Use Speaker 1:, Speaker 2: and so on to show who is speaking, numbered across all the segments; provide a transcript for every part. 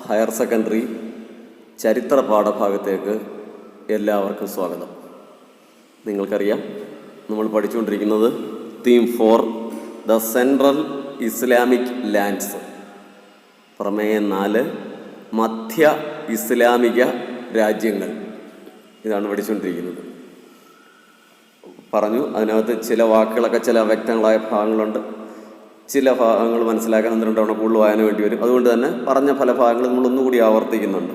Speaker 1: Higher secondary ചരിത്ര പാഠഭാഗത്തേക്ക് എല്ലാവർക്കും സ്വാഗതം. നിങ്ങൾക്കറിയാം, നമ്മൾ പഠിച്ചുകൊണ്ടിരിക്കുന്നത് theme 4 the central Islamic lands, പ്രമേയം 4 മധ്യ ഇസ്ലാമിക രാജ്യങ്ങൾ. ഇതാണ് പഠിച്ചുകൊണ്ടിരിക്കുന്നത്. പറഞ്ഞു, അതിനകത്ത് ചില വാക്കുകളൊക്കെ ചില വ്യക്തങ്ങളായ ഭാഗങ്ങളുണ്ട്, ചില ഭാഗങ്ങൾ മനസ്സിലാക്കാൻ 1-2 തവണ കൂടുതൽ വായന വേണ്ടി വരും. അതുകൊണ്ട് തന്നെ പറഞ്ഞ പല ഭാഗങ്ങളും നമ്മളൊന്നുകൂടി ആവർത്തിക്കുന്നുണ്ട്.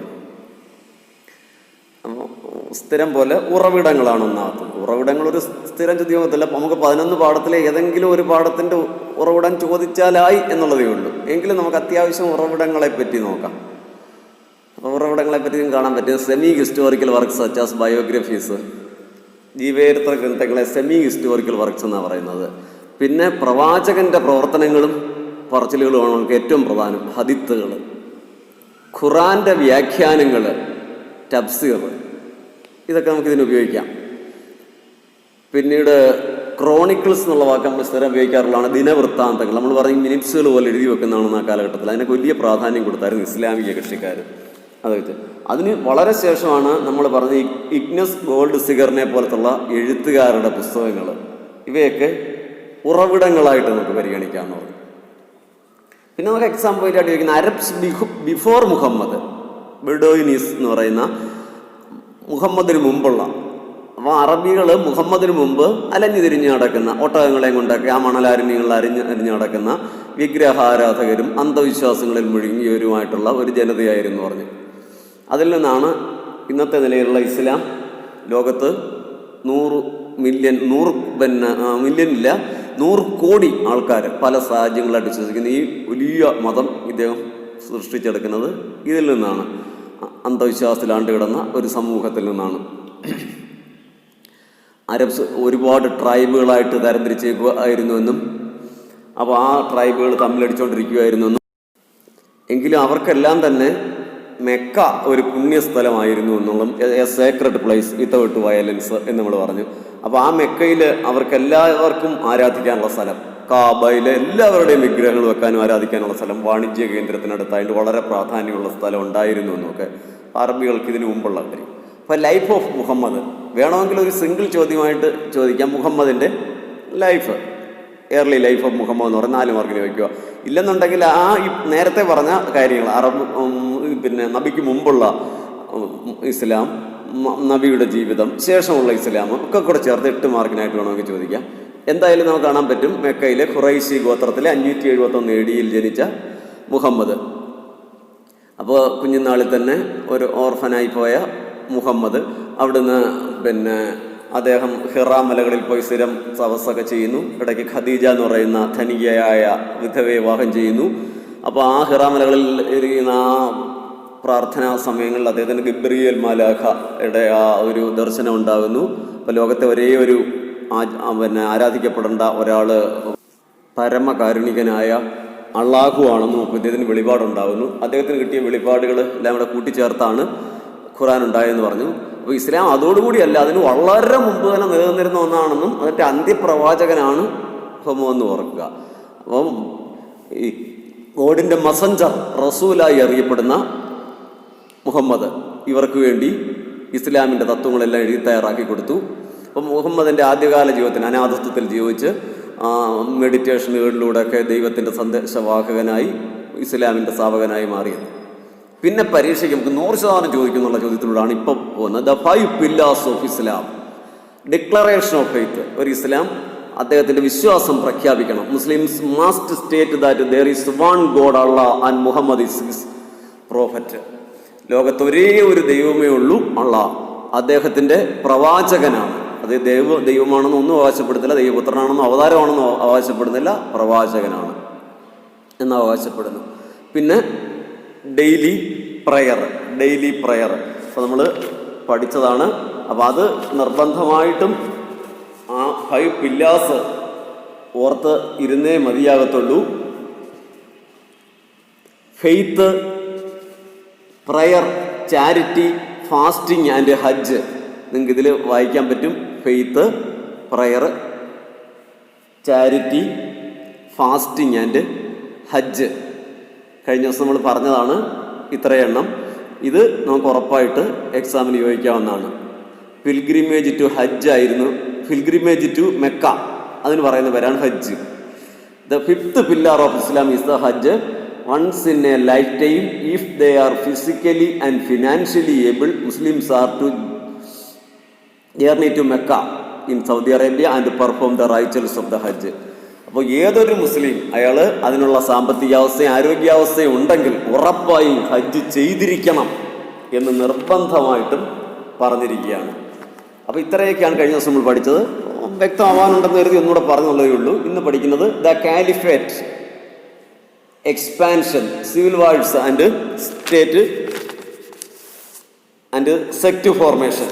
Speaker 1: സ്ഥിരം പോലെ ഉറവിടങ്ങളാണ് ഒന്നാമത്. ഉറവിടങ്ങൾ ഒരു സ്ഥിരം ചോദ്യമല്ല. നമുക്ക് 11 പാഠത്തിലെ ഏതെങ്കിലും ഒരു പാഠത്തിൻ്റെ ഉറവിടം ചോദിച്ചാലായി എന്നുള്ളതേ ഉള്ളൂ. എങ്കിലും നമുക്ക് അത്യാവശ്യം ഉറവിടങ്ങളെ പറ്റി നോക്കാം. അപ്പോൾ ഉറവിടങ്ങളെ പറ്റിയും കാണാൻ പറ്റും. Semi historical works such as biographies, ജീവചരിത്ര ഗ്രന്ഥങ്ങളെ സെമി ഹിസ്റ്റോറിക്കൽ വർക്ക്സ് എന്നാണ് പറയുന്നത്. പിന്നെ പ്രവാചകൻ്റെ പ്രവർത്തനങ്ങളും പറച്ചിലുകളുമാണ് നമുക്ക് ഏറ്റവും പ്രധാനം. ഹദീത്തുകൾ, ഖുറാൻ്റെ വ്യാഖ്യാനങ്ങൾ, തഫ്സീർ, ഇതൊക്കെ നമുക്കിതിന് ഉപയോഗിക്കാം. പിന്നീട് ക്രോണിക്കിൾസ് എന്നുള്ള വാക്ക് നമ്മൾ സ്ഥിരം ഉപയോഗിക്കാറുള്ളതാണ്. ദിനവൃത്താന്തങ്ങൾ, നമ്മൾ പറയും മിനിറ്റ്സുകൾ പോലെ എഴുതി വെക്കുന്നതാണെന്ന് ആ കാലഘട്ടത്തിൽ. അതിനൊക്കെ വലിയ പ്രാധാന്യം കൊടുത്തായിരുന്നു ഇസ്ലാമിക കക്ഷിക്കാർ. അത് വെച്ച് അതിന് വളരെ ശേഷമാണ് നമ്മൾ പറഞ്ഞ ഇഗ്നസ് ഗോൾഡ് സിഗറിനെ പോലത്തുള്ള എഴുത്തുകാരുടെ പുസ്തകങ്ങൾ. ഇവയൊക്കെ ഉറവിടങ്ങളായിട്ട് നമുക്ക് പരിഗണിക്കാമെന്ന് പറഞ്ഞു. പിന്നെ നമുക്ക് എക്സാമ്പിൾ ആയിട്ട് ചോദിക്കുന്ന അറബ്സ് ബിഫോർ മുഹമ്മദ്, ബെഡോയിനീസ് എന്ന് പറയുന്ന മുഹമ്മദിന് മുമ്പുള്ള. അപ്പോൾ അറബികൾ മുഹമ്മദിന് മുമ്പ് അലഞ്ഞു തിരിഞ്ഞ് നടക്കുന്ന, ഒട്ടകങ്ങളെയും കൊണ്ടൊക്കെ ആ മണലാരണ്യങ്ങളിൽ അരിഞ്ഞു നടക്കുന്ന വിഗ്രഹാരാധകരും അന്ധവിശ്വാസങ്ങളിൽ മുഴുകിയവരുമായിട്ടുള്ള ഒരു ജനതയായിരുന്നു പറഞ്ഞു. അതിൽ നിന്നാണ് ഇന്നത്തെ നിലയിലുള്ള ഇസ്ലാം ലോകത്ത് 100 കോടി ആൾക്കാർ പല രാജ്യങ്ങളായിട്ട് വിശ്വസിക്കുന്ന ഈ വലിയ മതം ഇദ്ദേഹം സൃഷ്ടിച്ചെടുക്കുന്നത് ഇതിൽ നിന്നാണ്. അന്ധവിശ്വാസത്തിലാണ്ട് കിടന്ന ഒരു സമൂഹത്തിൽ നിന്നാണ്. അറബ്സ് ഒരുപാട് ട്രൈബുകളായിട്ട് തരംതിരിച്ചേക്കുമായിരുന്നുവെന്നും, അപ്പോൾ ആ ട്രൈബുകൾ തമ്മിലടിച്ചുകൊണ്ടിരിക്കുകയായിരുന്നെന്നും, എങ്കിലും അവർക്കെല്ലാം തന്നെ മെക്ക ഒരു പുണ്യസ്ഥലമായിരുന്നു എന്നുള്ളതും, A Sacred place without violence എന്ന് നമ്മൾ പറഞ്ഞു. അപ്പോൾ ആ മെക്കയിൽ അവർക്കെല്ലാവർക്കും ആരാധിക്കാനുള്ള സ്ഥലം, കാബയിലെ എല്ലാവരുടെയും വിഗ്രഹങ്ങൾ വെക്കാനും ആരാധിക്കാനുള്ള സ്ഥലം, വാണിജ്യ കേന്ദ്രത്തിനടുത്തായിട്ട് വളരെ പ്രാധാന്യമുള്ള സ്ഥലം ഉണ്ടായിരുന്നു എന്നൊക്കെ അറബികൾക്ക് ഇതിനു മുമ്പുള്ള കാര്യം. അപ്പോൾ ലൈഫ് ഓഫ് മുഹമ്മദ് വേണമെങ്കിൽ ഒരു സിംഗിൾ ചോദ്യമായിട്ട് ചോദിക്കാം. മുഹമ്മദിൻ്റെ life, early life of Muhammad എന്ന് പറഞ്ഞാൽ 4 മാർക്കിന് വയ്ക്കുക. ഇല്ലെന്നുണ്ടെങ്കിൽ ആ ഈ നേരത്തെ പറഞ്ഞ കാര്യങ്ങൾ, പിന്നെ നബിക്ക് മുമ്പുള്ള ഇസ്ലാം, നബിയുടെ ജീവിതം, ശേഷമുള്ള ഇസ്ലാം ഒക്കെ കൂടെ ചേർത്ത് 8 മാർക്കിനായിട്ട് വേണമെങ്കിൽ ചോദിക്കാം. എന്തായാലും നമുക്ക് കാണാൻ പറ്റും, മെക്കയിലെ ഖുറൈശി ഗോത്രത്തിലെ 571 AD ജനിച്ച മുഹമ്മദ്. അപ്പോൾ കുഞ്ഞുനാളിൽ തന്നെ ഒരു ഓർഫനായി പോയ മുഹമ്മദ് അവിടുന്ന് പിന്നെ അദ്ദേഹം ഹിറ മലകളിൽ പോയി സ്ഥിരം തപസ്സൊക്കെ ചെയ്യുന്നു. ഇടയ്ക്ക് ഖദീജ എന്ന് പറയുന്ന ധനികയായ വിധവയെ വിവാഹം ചെയ്യുന്നു. അപ്പോൾ ആ ഹിറ മലകളിൽ ഇരിക്കുന്ന ആ പ്രാർത്ഥനാ സമയങ്ങളിൽ അദ്ദേഹത്തിന് ഗിബ്രിയേൽ മാലാഖയുടെ ആ ഒരു ദർശനം ഉണ്ടാകുന്നു. അപ്പോൾ ലോകത്തെ ഒരേ ഒരു ആരാധിക്കപ്പെടേണ്ട ഒരാൾ പരമകാരുണികനായ അള്ളാഹു ആണെന്നും അദ്ദേഹത്തിന് വെളിപാടുണ്ടാകുന്നു. അദ്ദേഹത്തിന് കിട്ടിയ വെളിപാടുകൾ എല്ലാം കൂടെ കൂട്ടിച്ചേർത്താണ് ഖുർആൻ ഉണ്ടായെന്ന് പറഞ്ഞു. അപ്പോൾ ഇസ്ലാം അതോടുകൂടിയല്ല, അതിന് വളരെ മുമ്പ് തന്നെ നിലനിന്നിരുന്ന ഒന്നാണെന്നും അതിൻ്റെ അന്ത്യപ്രവാചകനാണ് മുഹമ്മദ് എന്ന് ഓർക്കുക. അപ്പം ഈ ഗോഡിൻ്റെ മസഞ്ചർ, റസൂലായി അറിയപ്പെടുന്ന മുഹമ്മദ് ഇവർക്ക് വേണ്ടി ഇസ്ലാമിൻ്റെ തത്വങ്ങളെല്ലാം എഴുതി തയ്യാറാക്കി കൊടുത്തു. അപ്പം മുഹമ്മദിൻ്റെ ആദ്യകാല ജീവിതത്തിന് അനാഥത്വത്തിൽ ജീവിച്ച് മെഡിറ്റേഷനുകളിലൂടെയൊക്കെ ദൈവത്തിൻ്റെ സന്ദേശവാഹകനായി ഇസ്ലാമിൻ്റെ സ്ഥാപകനായി മാറിയത്. പിന്നെ പരീക്ഷയ്ക്ക് നമുക്ക് 100% ചോദിക്കുന്നുള്ള ചോദ്യത്തിലൂടെയാണ് ഇപ്പം പോകുന്നത്. The 5 pillars of Islam, declaration of faith. ഒരു ഇസ്ലാം അദ്ദേഹത്തിൻ്റെ വിശ്വാസം പ്രഖ്യാപിക്കണം. Muslims must state that there is one God Allah and Muhammad is his prophet. ലോകത്ത് ഒരേ ഒരു ദൈവമേ ഉള്ളൂ, അള്ളാഹ് അദ്ദേഹത്തിൻ്റെ പ്രവാചകനാണ്. അത് ദൈവമാണെന്ന് ഒന്നും അവകാശപ്പെടുന്നില്ല, ദൈവപുത്രനാണെന്നോ അവതാരമാണെന്നോ അവകാശപ്പെടുന്നില്ല, പ്രവാചകനാണ് എന്ന് അവകാശപ്പെടുന്നു. പിന്നെ ഡെയിലി പ്രയർ. അപ്പോൾ നമ്മൾ പഠിച്ചതാണ്. അപ്പോൾ അത് നിർബന്ധമായിട്ടും ആ 5 പില്ലേഴ്സ് ഓർത്ത് ഇരുന്നേ മതിയാകത്തുള്ളൂ. Faith, prayer, charity, fasting and hajj. നിങ്ങൾക്ക് ഇതിൽ വായിക്കാൻ പറ്റും. Faith, prayer, charity, fasting and hajj. കഴിഞ്ഞ ദിവസം നമ്മൾ പറഞ്ഞതാണ് ഇത്രയെണ്ണം. ഇത് നമുക്ക് ഉറപ്പായിട്ട് എക്സാമിന് ചോദിക്കാവുന്നതാണ്. പിൽഗ്രിമേജ് ടു ഹജ്ജ് ആയിരുന്നു, പിൽഗ്രിമേജ് ടു മെക്ക, അതിന് പറയുന്ന പേരാണ് ഹജ്ജ്. The fifth pillar of Islam is the hajj. Once in a lifetime, if they are physically and financially able, Muslims are to journey to Mecca in Saudi Arabia and perform the rituals of the hajj. അപ്പോൾ ഏതൊരു മുസ്ലിം അയാൾ അതിനുള്ള സാമ്പത്തികാവസ്ഥയും ആരോഗ്യാവസ്ഥയും ഉണ്ടെങ്കിൽ ഉറപ്പായും ഹജ്ജ് ചെയ്തിരിക്കണം എന്ന് നിർബന്ധമായിട്ടും പറഞ്ഞിരിക്കുകയാണ്. അപ്പോൾ ഇത്രയൊക്കെയാണ് കഴിഞ്ഞ ദിവസം നമ്മൾ പഠിച്ചത്. വ്യക്തമാവാനുണ്ടെന്ന് കരുതി ഒന്നുകൂടെ പറഞ്ഞുള്ളതേ ഉള്ളൂ. ഇന്ന് പഠിക്കുന്നത് the caliphate, expansion, civil wars and state and sect formation,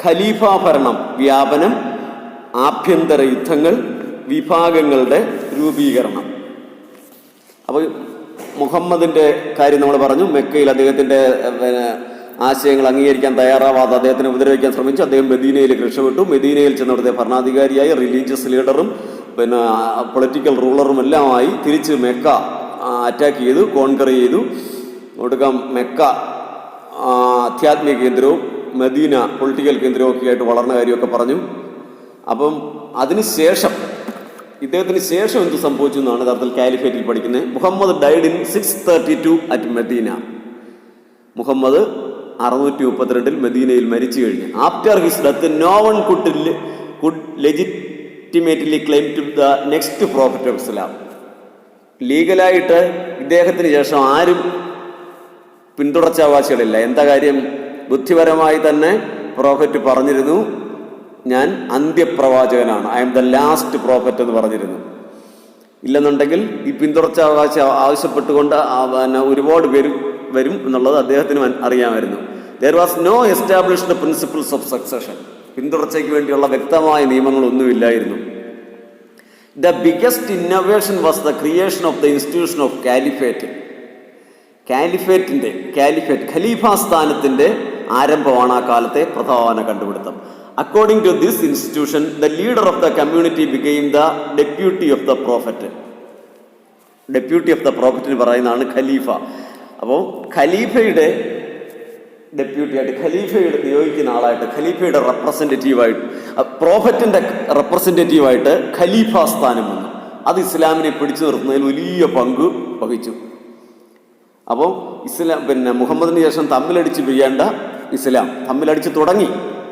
Speaker 1: ഖലീഫ ഭരണം, വ്യാപനം, ആഭ്യന്തര യുദ്ധങ്ങൾ, വിഭാഗങ്ങളുടെ രൂപീകരണം. അപ്പോൾ മുഹമ്മദിൻ്റെ കാര്യം നമ്മൾ പറഞ്ഞു. മെക്കയിൽ അദ്ദേഹത്തിൻ്റെ ആശയങ്ങൾ അംഗീകരിക്കാൻ തയ്യാറാവാതെ അദ്ദേഹത്തിനെ ഉപദ്രവിക്കാൻ ശ്രമിച്ചു. അദ്ദേഹം മദീനയിലേക്ക് രക്ഷപ്പെട്ടു. മദീനയിൽ ചെന്നവിടുത്തെ ഭരണാധികാരിയായി, റിലീജിയസ് ലീഡറും പൊളിറ്റിക്കൽ റൂളറും എല്ലാമായി തിരിച്ച് മെക്ക അറ്റാക്ക് ചെയ്തു, കോൺകർ ചെയ്തു. ഒടുക്കം മെക്ക ആധ്യാത്മിക കേന്ദ്രവും മദീന പൊളിറ്റിക്കൽ കേന്ദ്രവും ഒക്കെ ആയിട്ട് വളർന്ന കാര്യമൊക്കെ പറഞ്ഞു. അപ്പം അതിനുശേഷം ഇദ്ദേഹത്തിന് ശേഷം എന്ത് സംഭവിച്ചു എന്നാണ് യഥാർത്ഥത്തിൽ കാലിഫേറ്റിൽ പഠിക്കുന്നത്. Muhammad died in 632 at Medina. Muhammad 632 മദീനയിൽ മരിച്ചു കഴിഞ്ഞു. After his death no one could legitimately claim to the next prophet of Islam. ലീഗലായിട്ട് ഇദ്ദേഹത്തിന് ശേഷം ആരും പിന്തുടർച്ചാവകാശികളില്ല. എന്താ കാര്യം? ബുദ്ധിപരമായി തന്നെ പ്രോഫറ്റ് പറഞ്ഞിരുന്നു, ഞാൻ അന്ത്യപ്രവാചകനാണ്, I am the last prophet എന്ന് പറഞ്ഞിരുന്നു. ഇല്ലെന്നുണ്ടെങ്കിൽ ഈ പിന്തുടർച്ചാവകാശം ആവശ്യപ്പെട്ടുകൊണ്ട് ഒരുപാട് പേര് വരും എന്നുള്ളത് അദ്ദേഹത്തിന് അറിയാമായിരുന്നു. There was no established principles of succession. പിന്തുടർച്ചയ്ക്ക് വേണ്ടിയുള്ള വ്യക്തമായ നിയമങ്ങളൊന്നുമില്ലായിരുന്നു. The biggest innovation was the creation of the institution of caliphate. Caliphate ഖലീഫ സ്ഥാനത്തിൻ്റെ ആരംഭമാണ് ആ കാലത്തെ പ്രധാന കണ്ടുപിടുത്തം. According to this institution, the leader of the community became the deputy of the prophet. Deputy of the prophet എന്ന് പറയുന്നതാണ് ഖലീഫ. അപ്പോൾ ഖലീഫയുടെ ഡെപ്യൂട്ടിയായിട്ട്, ഖലീഫയുടെ നിയോഗിക്കുന്ന ആളായിട്ട്, ഖലീഫയുടെ റെപ്രസെൻറ്റേറ്റീവായിട്ട്, പ്രോഫറ്റിൻ്റെ റെപ്രസെൻറ്റേറ്റീവായിട്ട് ഖലീഫ സ്ഥാനം വന്നു. അത് ഇസ്ലാമിനെ പിടിച്ചു നിർത്തുന്നതിൽ വലിയ പങ്ക് വഹിച്ചു. അപ്പോൾ മുഹമ്മദിന് ശേഷം തമ്മിലടിച്ച് പിരിയേണ്ട ഇസ്ലാം തമ്മിലടിച്ച് തുടങ്ങി,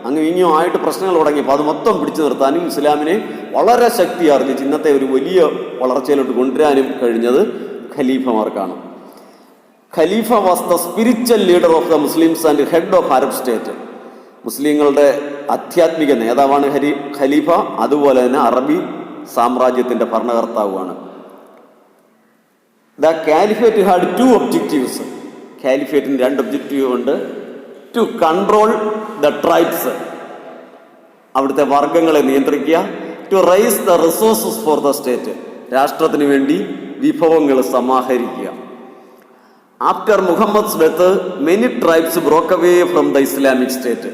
Speaker 1: അങ്ങ് ഇനിയും ആയിട്ട് പ്രശ്നങ്ങൾ തുടങ്ങി. അപ്പോൾ അത് മൊത്തം പിടിച്ചു നിർത്താനും ഇസ്ലാമിനെ വളരെ ശക്തി ആർജിച്ച് ഇന്നത്തെ ഒരു വലിയ വളർച്ചയിലോട്ട് കൊണ്ടുവരാനും കഴിഞ്ഞത് ഖലീഫമാർക്കാണ്. ഖലീഫ was the spiritual leader of the Muslims and head of Arab state. മുസ്ലിങ്ങളുടെ ആധ്യാത്മിക നേതാവാണ് ഖലീഫ. അതുപോലെ തന്നെ അറബി സാമ്രാജ്യത്തിൻ്റെ ഭരണകർത്താവുമാണ്. The caliphate had 2 objectives. കാലിഫേറ്റിന് 2 ഒബ്ജക്റ്റീവ് ഉണ്ട്. ടു കൺട്രോൾ ദ ട്രൈബ്സ്, അവിടുത്തെ വർഗങ്ങളെ നിയന്ത്രിക്കുക. To raise the resources for the state, രാഷ്ട്രത്തിന് വേണ്ടി വിഭവങ്ങൾ സമാഹരിക്കുക. After Muhammad's death many tribes broke away from the Islamic state.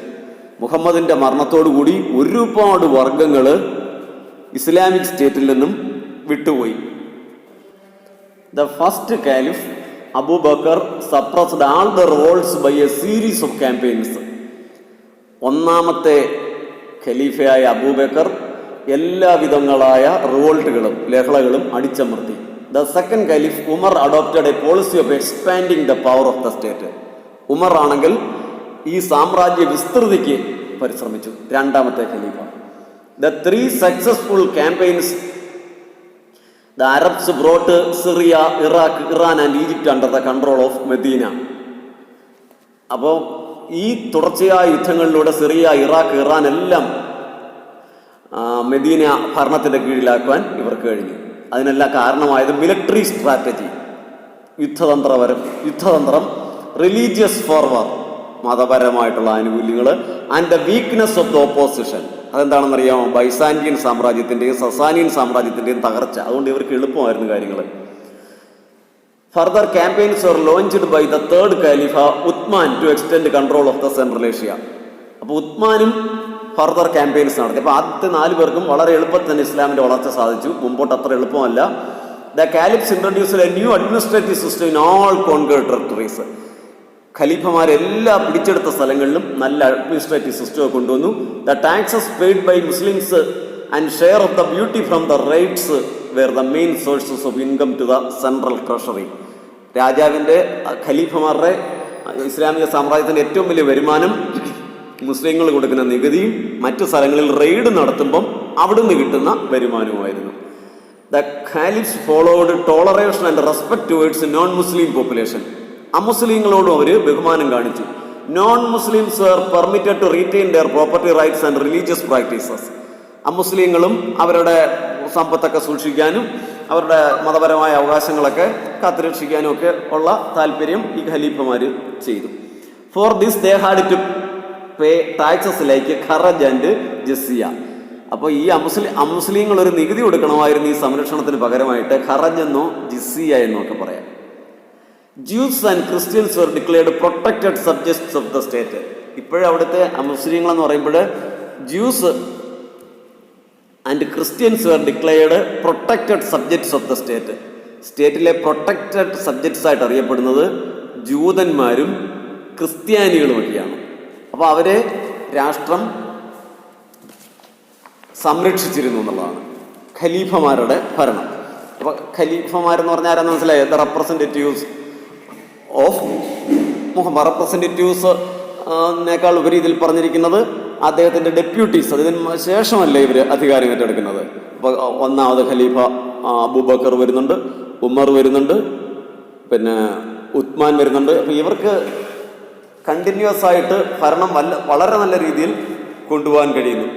Speaker 1: മുഹമ്മദിൻ്റെ മരണത്തോടുകൂടി ഒരുപാട് വർഗങ്ങൾ ഇസ്ലാമിക് സ്റ്റേറ്റിൽ നിന്നും വിട്ടുപോയി. The first caliph Abu Bakr suppressed all the revolts by a series of campaigns. ഒന്നാമത്തെ ഖലീഫയായ അബൂബക്കർ എല്ലാവിധങ്ങളായ റിവോൾട്ടുകളും ലഹളകളും അടിച്ചമർത്തി. The second caliph Umar adopted a policy of expanding the power of the state. Umar ആണെങ്കിൽ ഈ സാമ്രാജ്യ വിസ്തൃതിക്ക് പരിശ്രമിച്ചു. രണ്ടാമത്തെ ഖലീഫ. The 3 successful campaigns the Arabs brought Syria, Iraq, Iran and Egypt under the control of Medina. അപ്പോൾ ഈ തുടർച്ചയായ യുദ്ധങ്ങളിലൂടെ സിറിയ, ഇറാഖ്, ഇറാൻ എല്ലാം മെദീന ഭരണത്തിൻ്റെ കീഴിലാക്കുവാൻ ഇവർക്ക് കഴിഞ്ഞു. അതിനെല്ലാം കാരണമായത് മിലിറ്ററി സ്ട്രാറ്റജി, യുദ്ധതന്ത്രം, റിലീജിയസ് ഫോർവർ, മതപരമായിട്ടുള്ള ആനുകൂല്യങ്ങൾ, and the weakness of the opposition. അതെന്താണെന്നറിയാമോ? ബൈസാന്റിയൻ സാമ്രാജ്യത്തിൻ്റെയും സസാനിയൻ സാമ്രാജ്യത്തിൻ്റെയും തകർച്ച. അതുകൊണ്ട് ഇവർക്ക് എളുപ്പമായിരുന്നു കാര്യങ്ങൾ. Further campaigns were launched by the third ഖലീഫ Uthman to extend control of the central Asia. അപ്പോൾ ഉത്മാനും ഫർദർ ക്യാമ്പയിൻസ് നടത്തി. അപ്പോൾ ആദ്യത്തെ 4 പേർക്കും വളരെ എളുപ്പത്തിൽ തന്നെ ഇസ്ലാമിൻ്റെ വളർച്ച സാധിച്ചു. മുമ്പോട്ട് അത്ര എളുപ്പമല്ല. The caliphs introduced a new administrative system in all conquered territories. ഖലീഫമാരെല്ലാ പിടിച്ചെടുത്ത സ്ഥലങ്ങളിലും നല്ല അഡ്മിനിസ്ട്രേറ്റീവ് സിസ്റ്റം കൊണ്ടുവന്നു. The taxes paid by Muslims and share of the booty from the raids were the main sources of income to the central treasury. രാജാവിൻ്റെ ഖലീഫമാരുടെ ഇസ്ലാമിക സാമ്രാജ്യത്തിൻ്റെ ഏറ്റവും വലിയ വരുമാനം മുസ്ലിങ്ങൾ കൊടുക്കുന്ന നികുതിയും മറ്റു സ്ഥലങ്ങളിൽ റെയ്ഡ് നടത്തുമ്പം അവിടുന്ന് കിട്ടുന്ന വരുമാനവുമായിരുന്നു. The caliphs followed toleration and respect towards non Muslim population. അമുസ്ലിങ്ങളോടും അവർ ബഹുമാനം കാണിച്ചു. Non Muslims are permitted to retain their property rights and religious practices. അമുസ്ലിങ്ങളും അവരുടെ സമ്പത്തൊക്കെ സൂക്ഷിക്കാനും അവരുടെ മതപരമായ അവകാശങ്ങളൊക്കെ കാത്തുരക്ഷിക്കാനും ഒക്കെ ഉള്ള താല്പര്യം ഈ ഖലീഫമാർ ചെയ്തു. For this they had to pay taxes like ഖറജ് ആൻഡ് ജസിയ. അപ്പോൾ ഈ അമുസ്ലിങ്ങൾ ഒരു നികുതി കൊടുക്കണമായിരുന്നു ഈ സംരക്ഷണത്തിന് പകരമായിട്ട്. ഖറജ് എന്നോ ജിസിയ എന്നോ ഒക്കെ പറയാം. Jews and Christians were declared protected subjects of the state. ഇപ്പോഴവിടുത്തെ മുസ്ലിങ്ങളെന്ന് പറയുമ്പോൾ Jews and Christians were declared protected subjects of the state. സ്റ്റേറ്റിലെ പ്രൊട്ടക്റ്റഡ് സബ്ജക്ട്സ് ആയിട്ട് അറിയപ്പെടുന്നത് ജൂതന്മാരും ക്രിസ്ത്യാനികളുമൊക്കെയാണ്. അപ്പോൾ അവരെ രാഷ്ട്രം സംരക്ഷിച്ചിരുന്നു എന്നുള്ളതാണ് ഖലീഫമാരുടെ ഭരണം. അപ്പോൾ ഖലീഫമാരെന്ന് പറഞ്ഞാൽ ആരാന്ന് മനസ്സിലായി? The representatives of Muhammad. റെപ്രസെൻറ്റേറ്റീവ്സിനേക്കാൾ ഉപരി ഇതിൽ പറഞ്ഞിരിക്കുന്നത് അദ്ദേഹത്തിൻ്റെ ഡെപ്യൂട്ടീസ്. അതിന് ശേഷമല്ലേ ഇവർ അധികാരം ഏറ്റെടുക്കുന്നത്. അപ്പോൾ ഒന്നാമത് ഖലീഫ അബൂബക്കർ വരുന്നുണ്ട്, ഉമർ വരുന്നുണ്ട്, പിന്നെ ഉസ്മാൻ വരുന്നുണ്ട്. അപ്പോൾ ഇവർക്ക് കണ്ടിന്യൂസ് ആയിട്ട് ഭരണം വളരെ നല്ല രീതിയിൽ കൊണ്ടുപോകാൻ കഴിയുന്നു.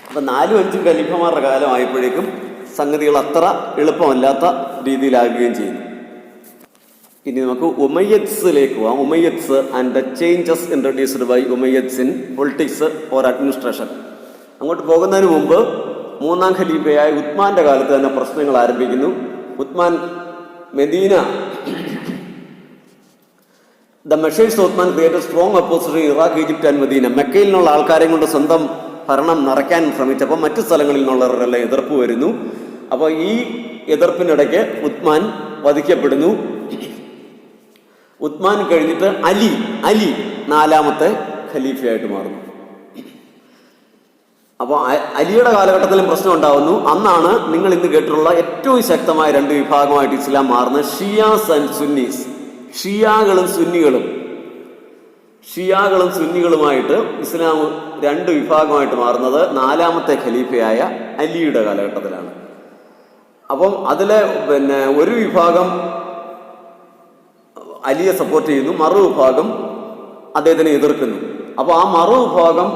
Speaker 1: അപ്പം 4-5 ഖലീഫമാരുടെ കാലമായപ്പോഴേക്കും സംഗതികൾ അത്ര എളുപ്പമല്ലാത്ത രീതിയിലാകുകയും ചെയ്യുന്നു. ഇനി നമുക്ക് ഉമയ്യദ്സിലേക്ക് പോവാം. Umayyads and the changes introduced by Umayyads in politics or administration. അങ്ങോട്ട് പോകുന്നതിന് മുമ്പ് 3-ാം ഖലീഫയായ ഉസ്മാന്റെ കാലത്ത് തന്നെ പ്രശ്നങ്ങൾ ആരംഭിക്കുന്നു. Usman Medina the measures Usman created strong opposition Iraq, Egypt and Medina. മെക്കയിൽ നിന്നുള്ള ആൾക്കാരെയും കൊണ്ട് സ്വന്തം ഭരണം നിറയ്ക്കാൻ ശ്രമിച്ചപ്പോൾ മറ്റു സ്ഥലങ്ങളിൽ നിന്നുള്ളവരെല്ലാം എതിർപ്പ് വരുന്നു. അപ്പോൾ ഈ എതിർപ്പിനിടയ്ക്ക് ഉസ്മാൻ വധിക്കപ്പെടുന്നു. ഉസ്മാൻ കഴിഞ്ഞിട്ട് അലി 4-ാമത്തെ ഖലീഫയായിട്ട് മാറുന്നു. അപ്പോൾ അലിയുടെ കാലഘട്ടത്തിലും പ്രശ്നം ഉണ്ടാകുന്നു. അന്നാണ് നിങ്ങൾ ഇന്ന് കേട്ടിട്ടുള്ള ഏറ്റവും ശക്തമായ 2 വിഭാഗമായിട്ട് ഇസ്ലാം മാറുന്നത്, ഷിയാസ് ആൻഡ് സുന്നീസ്. ഷിയാകളും സുന്നികളുമായിട്ട് ഇസ്ലാം 2 വിഭാഗമായിട്ട് മാറുന്നത് 4-ാമത്തെ ഖലീഫയായ അലിയുടെ കാലഘട്ടത്തിലാണ്. അപ്പം അതിലെ ഒരു വിഭാഗം അലിയെ സപ്പോർട്ട് ചെയ്യുന്നു, മറുവിഭാഗം അദ്ദേഹത്തിനെ എതിർക്കുന്നു. അപ്പോൾ ആ മറുവിഭാഗം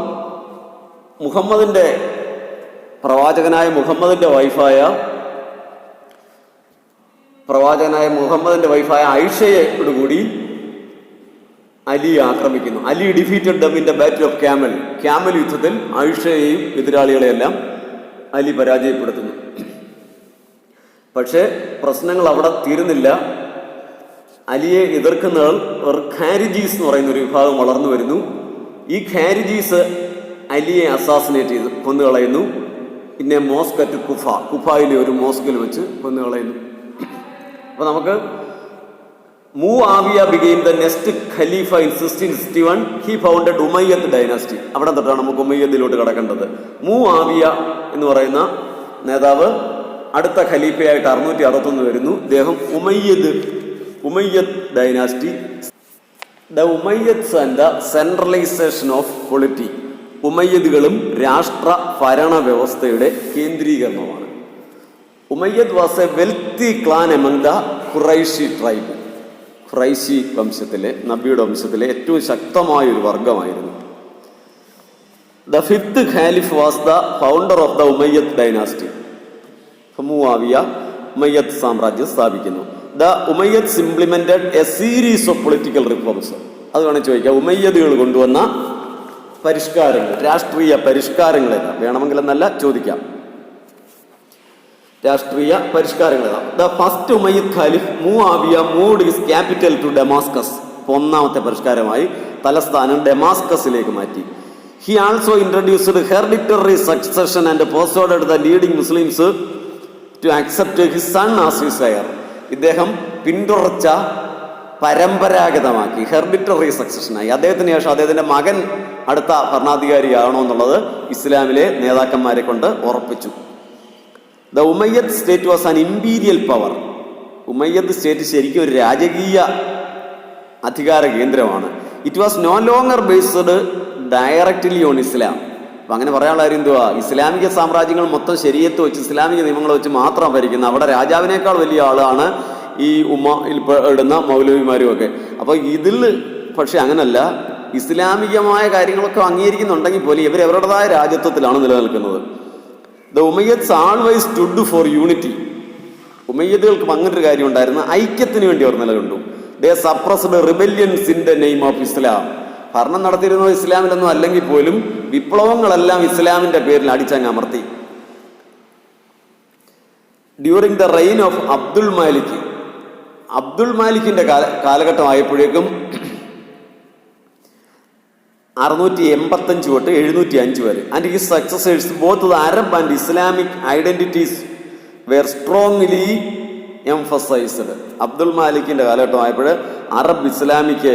Speaker 1: പ്രവാചകനായ മുഹമ്മദിന്റെ വൈഫായ ഐഷയോടുകൂടി അലിയെ ആക്രമിക്കുന്നു. Ali defeated them in the battle of camel യുദ്ധത്തിൽ ഐഷയെയും എതിരാളികളെയെല്ലാം അലി പരാജയപ്പെടുത്തുന്നു. പക്ഷേ പ്രശ്നങ്ങൾ അവിടെ തീരുന്നില്ല. അലിയെ എതിർക്കുന്നവർ ഖാരിജീസ് എന്ന് പറയുന്ന ഒരു വിഭാഗം വളർന്നു വരുന്നു. ഈ ഖാരിജീസ് അലിയെ അസാസിനേറ്റ് ചെയ്ത് കൊന്നുകളയുന്നു. പിന്നെ മോസ്ക് അറ്റ് കുഫായിലെ ഒരു മോസ്കിൽ വെച്ച് കൊന്നുകളയുന്നു. അപ്പോൾ നമുക്ക് Muawiya became the next Khalifa in 1661. He founded Umayyad dynasty. അവിടെ തൊട്ടാണ് നമുക്ക് ഉമയ്യദിലോട്ട് കടക്കേണ്ടത്. മുആവിയ എന്ന് പറയുന്ന നേതാവ് അടുത്ത ഖലീഫയായിട്ട് 661 വരുന്നു. ഇദ്ദേഹം Umayyad dynasty. The Umayyads and the centralization of polity. ഉമയ്യദുകളും രാഷ്ട്ര ഭരണ വ്യവസ്ഥയുടെ കേന്ദ്രീകരണമാണ്. Umayyad was a wealthy clan among the Quraishi tribe. Quraishi വംശത്തിലെ, നബിയുടെ വംശത്തിലെ ഏറ്റവും ശക്തമായൊരു വർഗമായിരുന്നു. The 5th caliph was the founder of the Umayyad dynasty. Muawiya Umayyad സാമ്രാജ്യം സ്ഥാപിക്കുന്നു. The Umayyads implemented a series of political reforms. അത് വേണം ചോദിക്കാം. ഉമയ്യദുകൾ കൊണ്ടുവന്ന പരിഷ്കാരങ്ങൾ, രാഷ്ട്രീയ പരിഷ്കാരങ്ങളെല്ലാം വേണമെങ്കിലെന്നല്ല ചോദിക്കാം. രാഷ്ട്രീയ പരിഷ്കാരങ്ങളെല്ലാം. The first Umayyad caliph Muawiya moved his capital to Damascus. 1ാമത്തെ പരിഷ്കാരമായി തലസ്ഥാനം ഡെമാസ്കസിലേക്ക് മാറ്റി. He also introduced hereditary succession and persuaded the leading Muslims to accept his son as his heir. ഇദ്ദേഹം പിന്തുടർച്ച പരമ്പരാഗതമാക്കി, ഹെർഡിറ്ററി സക്സഷനായി. അദ്ദേഹത്തിന് ശേഷം അദ്ദേഹത്തിൻ്റെ മകൻ അടുത്ത ഭരണാധികാരിയാകണോ എന്നുള്ളത് ഇസ്ലാമിലെ നേതാക്കന്മാരെ കൊണ്ട് ഉറപ്പിച്ചു. The Umayyad state was an imperial power. Umayyad state ശരിക്കും ഒരു രാജകീയ അധികാര കേന്ദ്രമാണ്. It was no longer based directly on Islam. അപ്പം അങ്ങനെ പറയാനുള്ള കാര്യം എന്തുവാ, ഇസ്ലാമിക സാമ്രാജ്യങ്ങൾ മൊത്തം ശരീഅത്ത് വെച്ച് ഇസ്ലാമിക നിയമങ്ങൾ വെച്ച് മാത്രം ഭരിക്കുന്ന, അവിടെ രാജാവിനേക്കാൾ വലിയ ആളാണ് ഈ ഉമ്മയിൽ ഇടുന്ന മൗലവിമാരും ഒക്കെ. അപ്പോൾ ഇതിൽ പക്ഷെ അങ്ങനല്ല, ഇസ്ലാമികമായ കാര്യങ്ങളൊക്കെ അംഗീകരിക്കുന്നുണ്ടെങ്കിൽ പോലും ഇവർ അവരുടേതായ രാജ്യത്വത്തിലാണ് നിലനിൽക്കുന്നത്. The Umayyads always stood for unity. ഉമയ്യദുകൾക്കും അങ്ങനൊരു കാര്യം ഉണ്ടായിരുന്നു, ഐക്യത്തിന് വേണ്ടി അവർ നിലകൊണ്ടു. They suppressed rebellions in the name of Islam. ഭരണം നടത്തിയിരുന്നത് ഇസ്ലാമിലൊന്നും അല്ലെങ്കിൽ പോലും വിപ്ലവങ്ങളെല്ലാം ഇസ്ലാമിന്റെ പേരിൽ അടിച്ചങ്ങമർത്തി. During the reign of Abdul Malik, Abdul മാലിക്കിന്റെ കാലഘട്ടമായപ്പോഴേക്കും 685 തൊട്ട് 705 വരെ, and his successors both the Arab and Islamic identities were strongly emphasized. Abdul മാലിക്കിന്റെ കാലഘട്ടമായപ്പോൾ അറബ് ഇസ്ലാമിക്ക്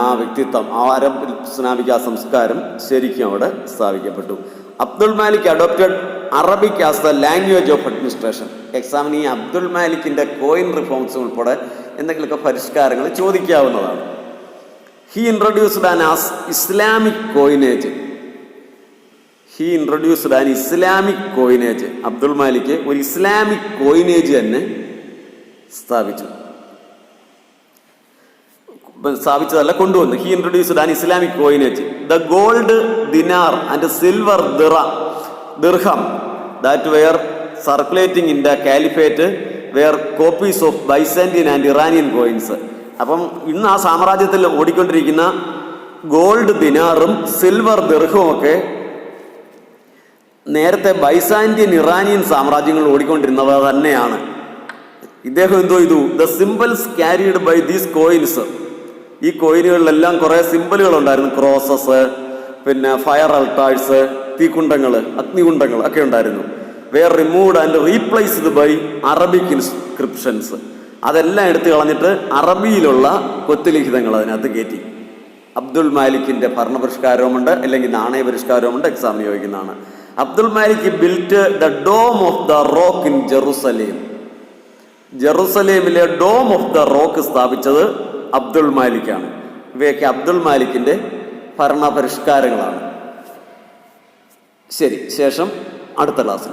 Speaker 1: ആ വ്യക്തിത്വം, ആ അറബ് ഇസ്ലാമിക് ആ സംസ്കാരം ശരിക്കും അവിടെ സ്ഥാപിക്കപ്പെട്ടു. Abdul Malik adopted Arabic as the language of administration. എക്സാമിന് ഈ അബ്ദുൽ മാലിക്കിന്റെ കോയിൻ റിഫോംസ് ഉൾപ്പെടെ എന്തെങ്കിലുമൊക്കെ പരിഷ്കാരങ്ങൾ ചോദിക്കാവുന്നതാണ്. He introduced an Islamic coinage. Abdul Malik ഒരു ഇസ്ലാമിക് കോയിനേജ് തന്നെ സ്ഥാപിച്ചതല്ല, കൊണ്ടുവന്നു. He introduced an Islamic coinage. The gold dinar and silver dirham that were circulating in the caliphate were copies of Byzantine and Iranian coins. അപ്പം ഇന്ന് ആ സാമ്രാജ്യത്തിൽ ഓടിക്കൊണ്ടിരിക്കുന്ന gold ദിനാറും silver ദിർഹവും ഒക്കെ നേരത്തെ ബൈസാന്റിയൻ ഇറാനിയൻ സാമ്രാജ്യങ്ങൾ ഓടിക്കൊണ്ടിരുന്നവ തന്നെയാണ്. ഇദ്ദേഹം എന്തോ ചെയ്തു, the symbols carried by these coins. ഈ കോയിനുകളിലെല്ലാം കുറേ സിംബലുകൾ ഉണ്ടായിരുന്നു. ക്രോസസ്, പിന്നെ ഫയർ അൾട്ടാഴ്സ്, തീക്കുണ്ടങ്ങൾ, അഗ്നികുണ്ടങ്ങൾ ഒക്കെ ഉണ്ടായിരുന്നു. Were removed and replaced by Arabic inscriptions. അതെല്ലാം എടുത്തു കളഞ്ഞിട്ട് അറബിയിലുള്ള കൊത്തുലിഖിതങ്ങൾ അതിനകത്ത് കയറ്റി. അബ്ദുൽ മാലിക്കിന്റെ ഭരണപരിഷ്കാരവുമുണ്ട്, അല്ലെങ്കിൽ നാണയ പരിഷ്കാരവുമുണ്ട്, എക്സാമിന് ചോദിക്കുന്നതാണ്. Abdul Malik built the dome of the rock in Jerusalem. ജെറുസലേമിലെ ഡോം ഓഫ് ദ റോക്ക് സ്ഥാപിച്ചത് അബ്ദുൽ മാലിക്കാണ്. ഇവയൊക്കെ അബ്ദുൽ മാലിക്കിന്റെ ഭരണപരിഷ്കാരങ്ങളാണ്. ശരി, ശേഷം അടുത്ത ക്ലാസ്സിൽ